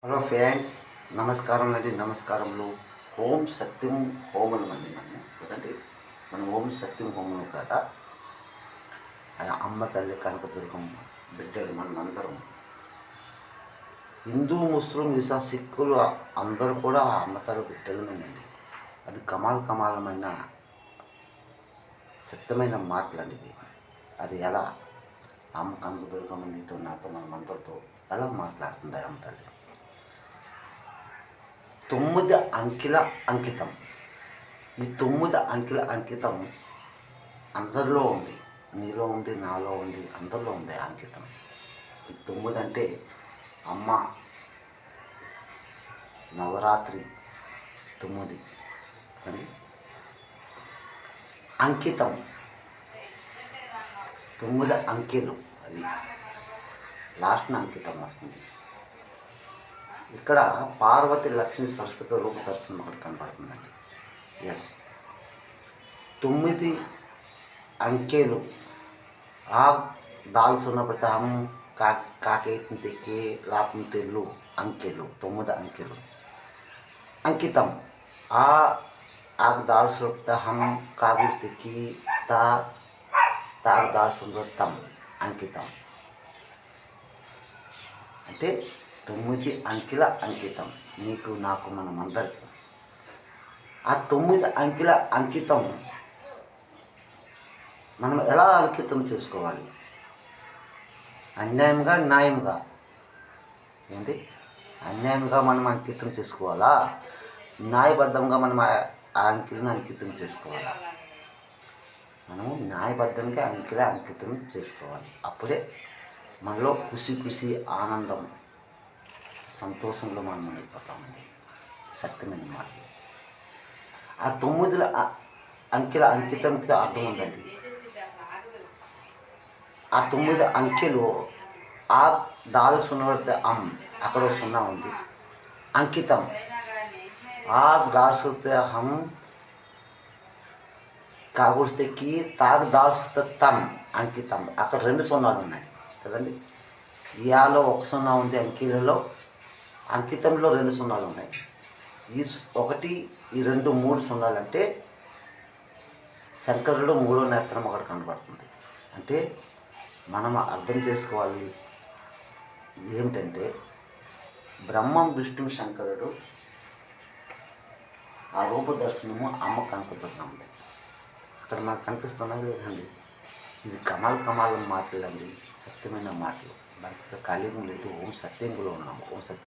Hello friends, నమస్కారం అండి. నమస్కారములు. ఓం సత్యం హోములు అండి. కదండి, మనం ఓం సత్యం హోములు కదా. అమ్మ తల్లి కనకదుర్గమ్మ బిడ్డలు మనం అందరం హిందూ ముస్లిం ఇసా సిక్కులు అందరూ కూడా అమ్మ తల్లి బిడ్డలమేనండి. అది కమాలమైన సత్యమైన మాటలండి ఇది. అది ఎలా అమ్మ కనకదుర్గమ్మ నీతో నాతో మనమందరితో ఎలా మాట్లాడుతుంది అమ్మ తల్లి. 9 అంకెల అంకితం. ఈ 9 అంకెల అంకితం అందరిలో ఉంది. నీలో ఉంది, నాలో ఉంది, అందరిలో ఉంది అంకితం. ఈ 9 అంటే అమ్మ నవరాత్రి 9 అని అంకితం 9 అంకెలు. అది లాస్ట్న అంకితం వస్తుంది. ఇక్కడ పార్వతి లక్ష్మీ సరస్వతి రూప దర్శనం ఒకటి కనపడుతుందండి. ఎస్, 9 అంకెలు. ఆ దాల్చున్నప్పుడు హం కాకేతం తెక్కి లాపం తెల్లు అంకెలు. 9 అంకెలు అంకితం. ఆ దాల్చున్నప్పుడు హం కాగుడు తెక్కి తాగు దాల్చున్న అంకితం అంటే 9 అంకెల అంకితం. నీకు నాకు మనమందరికి ఆ 9 అంకెల అంకితం మనం ఎలా అంకితం చేసుకోవాలి? అన్యాయంగా, న్యాయంగా? ఏంటి? అన్యాయంగా మనం అంకితం చేసుకోవాలా? న్యాయబద్ధంగా మనం ఆ అంకెలను అంకితం చేసుకోవాలా? మనము న్యాయబద్ధంగా అంకితం చేసుకోవాలి. అప్పుడే మనలో ఖుషి ఆనందం సంతోషంలో మనం మునిగిపోతామండి. సత్యమైన మాటలు. ఆ 9 అంకెల అంకితంకి అర్థం ఉందండి. ఆ 9 అంకెలు ఆ దాలు సున్నబడితే అక్కడ సున్నా ఉంది. అంకితం ఆ దాల్చుతే హం కాగుడితే కి తాగు దాల్చుతే అంకితం. అక్కడ 2 సున్నాలు ఉన్నాయి కదండి. యాలో 1 సున్నా ఉంది. అంకెలలో అంకితంలో 2 సున్నాలు ఉన్నాయి. ఈ 1, ఈ 2, 3 సున్నాలు అంటే శంకరుడు 3వ నేత్రం ఒకటి కనబడుతుంది. అంటే మనం అర్థం చేసుకోవాలి ఏమిటంటే బ్రహ్మం విష్ణు శంకరుడు ఆ రూప దర్శనము అమ్మ కనకదుర్గమ్మది. అక్కడ మనకు కనిపిస్తున్నాయి లేదండి. ఇది కమాల మాటలండి, సత్యమైన మాటలు. మనకి కలియుగం లేదు. ఓం సత్యంలో ఉన్నాము. ఓం సత్యం.